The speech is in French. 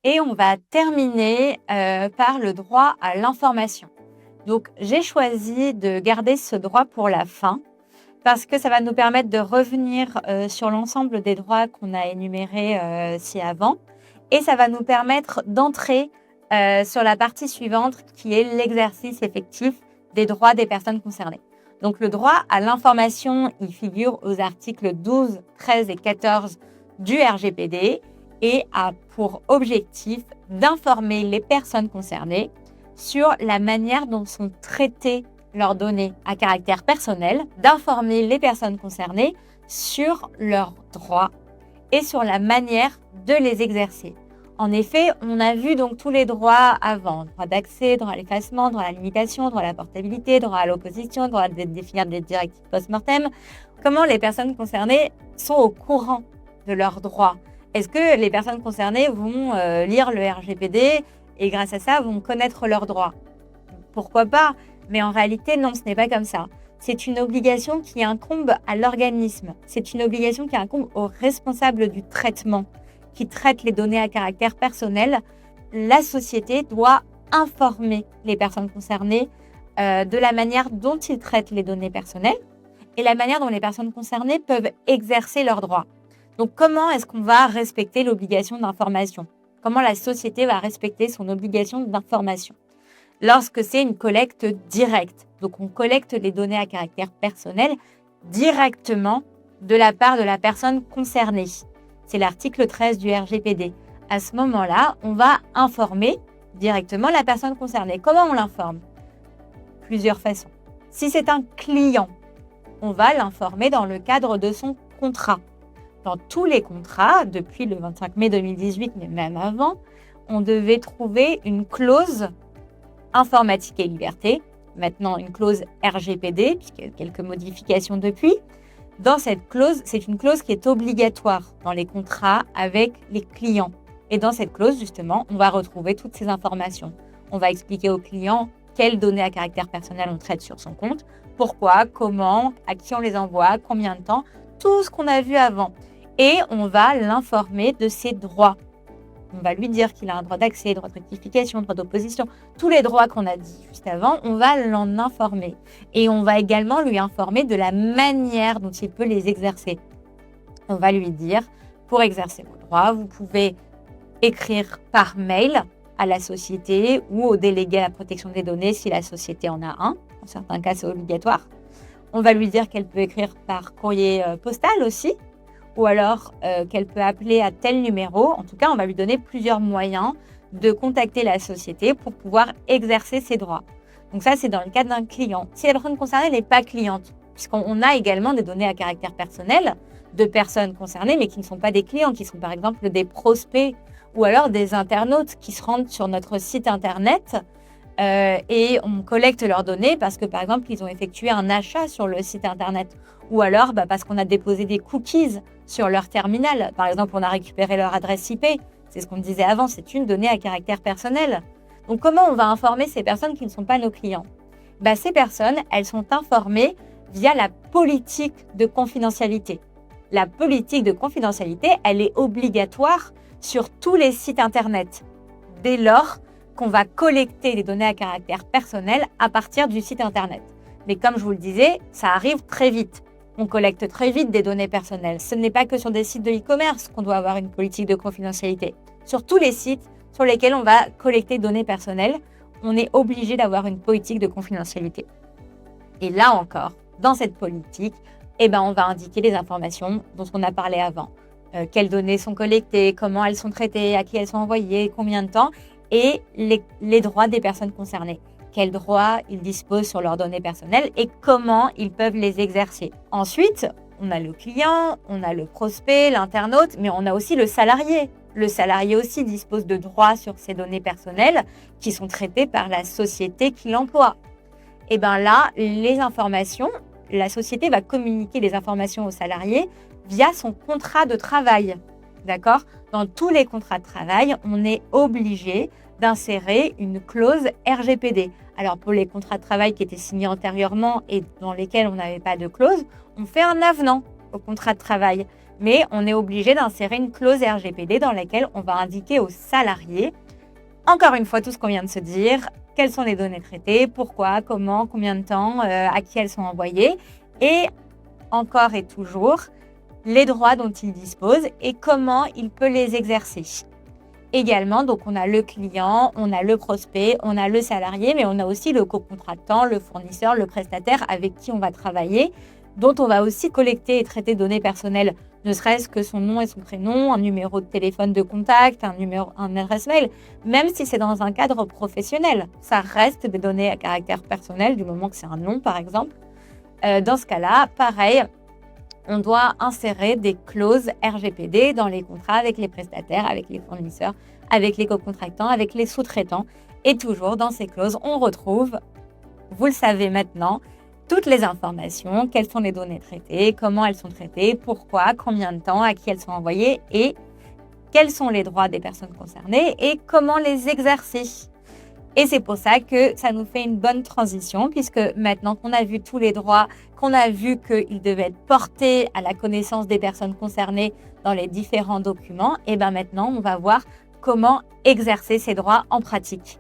Et on va terminer par le droit à l'information. Donc, j'ai choisi de garder ce droit pour la fin parce que ça va nous permettre de revenir sur l'ensemble des droits qu'on a énumérés ci-avant et ça va nous permettre d'entrer sur la partie suivante qui est l'exercice effectif des droits des personnes concernées. Donc, le droit à l'information, il figure aux articles 12, 13 et 14 du RGPD et a pour objectif d'informer les personnes concernées sur la manière dont sont traitées leurs données à caractère personnel, d'informer les personnes concernées sur leurs droits et sur la manière de les exercer. En effet, on a vu donc tous les droits avant, droit d'accès, droit à l'effacement, droit à la limitation, droit à la portabilité, droit à l'opposition, droit de définir des directives post-mortem. Comment les personnes concernées sont au courant de leurs droits? Est-ce que les personnes concernées vont lire le RGPD et grâce à ça vont connaître leurs droits? Pourquoi pas? Mais en réalité, non, ce n'est pas comme ça. C'est une obligation qui incombe à l'organisme. C'est une obligation qui incombe au responsable du traitement qui traite les données à caractère personnel. La société doit informer les personnes concernées de la manière dont ils traitent les données personnelles et la manière dont les personnes concernées peuvent exercer leurs droits. Donc, comment est-ce qu'on va respecter l'obligation d'information? Comment la société va respecter son obligation d'information? Lorsque c'est une collecte directe. Donc, on collecte les données à caractère personnel directement de la part de la personne concernée. C'est l'article 13 du RGPD. À ce moment-là, on va informer directement la personne concernée. Comment on l'informe? Plusieurs façons. Si c'est un client, on va l'informer dans le cadre de son contrat. Dans tous les contrats, depuis le 25 mai 2018, mais même avant, on devait trouver une clause informatique et liberté, maintenant une clause RGPD, puisqu'il y a eu quelques modifications depuis. Dans cette clause, c'est une clause qui est obligatoire dans les contrats avec les clients. Et dans cette clause, justement, on va retrouver toutes ces informations. On va expliquer au client quelles données à caractère personnel on traite sur son compte, pourquoi, comment, à qui on les envoie, combien de temps, tout ce qu'on a vu avant. Et on va l'informer de ses droits. On va lui dire qu'il a un droit d'accès, droit de rectification, droit d'opposition, tous les droits qu'on a dit juste avant, on va l'en informer. Et on va également lui informer de la manière dont il peut les exercer. On va lui dire, pour exercer vos droits, vous pouvez écrire par mail à la société ou au délégué à la protection des données si la société en a un. Dans certains cas, c'est obligatoire. On va lui dire qu'elle peut écrire par courrier postal aussi, ou alors qu'elle peut appeler à tel numéro. En tout cas, on va lui donner plusieurs moyens de contacter la société pour pouvoir exercer ses droits. Donc ça, c'est dans le cadre d'un client. Si la personne concernée n'est pas cliente, puisqu'on a également des données à caractère personnel de personnes concernées, mais qui ne sont pas des clients, qui sont par exemple des prospects ou alors des internautes qui se rendent sur notre site internet et on collecte leurs données parce que, par exemple, ils ont effectué un achat sur le site internet ou alors parce qu'on a déposé des cookies sur leur terminal. Par exemple, on a récupéré leur adresse IP. C'est ce qu'on disait avant, c'est une donnée à caractère personnel. Donc, comment on va informer ces personnes qui ne sont pas nos clients? Ces personnes, elles sont informées via la politique de confidentialité. La politique de confidentialité, elle est obligatoire sur tous les sites internet. Dès lors qu'on va collecter les données à caractère personnel à partir du site internet. Mais comme je vous le disais, ça arrive très vite. On collecte très vite des données personnelles. Ce n'est pas que sur des sites de e-commerce qu'on doit avoir une politique de confidentialité. Sur tous les sites sur lesquels on va collecter des données personnelles, on est obligé d'avoir une politique de confidentialité. Et là encore, dans cette politique, on va indiquer les informations dont on a parlé avant. Quelles données sont collectées, comment elles sont traitées, à qui elles sont envoyées, combien de temps, et les droits des personnes concernées. Quels droits ils disposent sur leurs données personnelles et comment ils peuvent les exercer. Ensuite, on a le client, on a le prospect, l'internaute, mais on a aussi le salarié. Le salarié aussi dispose de droits sur ses données personnelles qui sont traitées par la société qui l'emploie. Et là, les informations, la société va communiquer les informations au salarié via son contrat de travail. D'accord? Dans tous les contrats de travail, on est obligé d'insérer une clause RGPD. Alors, pour les contrats de travail qui étaient signés antérieurement et dans lesquels on n'avait pas de clause, on fait un avenant au contrat de travail. mais on est obligé d'insérer une clause RGPD dans laquelle on va indiquer aux salariés, encore une fois, tout ce qu'on vient de se dire, quelles sont les données traitées, pourquoi, comment, combien de temps, à qui elles sont envoyées, et encore et toujours, les droits dont il dispose et comment il peut les exercer. Également, donc on a le client, on a le prospect, on a le salarié, mais on a aussi le co-contractant, le fournisseur, le prestataire avec qui on va travailler, dont on va aussi collecter et traiter données personnelles, ne serait-ce que son nom et son prénom, un numéro de téléphone de contact, un adresse mail, même si c'est dans un cadre professionnel. Ça reste des données à caractère personnel du moment que c'est un nom, par exemple. Dans ce cas-là, pareil, on doit insérer des clauses RGPD dans les contrats avec les prestataires, avec les fournisseurs, avec les co-contractants, avec les sous-traitants. Et toujours dans ces clauses, on retrouve, vous le savez maintenant, toutes les informations, quelles sont les données traitées, comment elles sont traitées, pourquoi, combien de temps, à qui elles sont envoyées et quels sont les droits des personnes concernées et comment les exercer. Et c'est pour ça que ça nous fait une bonne transition, puisque maintenant qu'on a vu tous les droits, qu'on a vu qu'ils devaient être portés à la connaissance des personnes concernées dans les différents documents, et bien maintenant, on va voir comment exercer ces droits en pratique.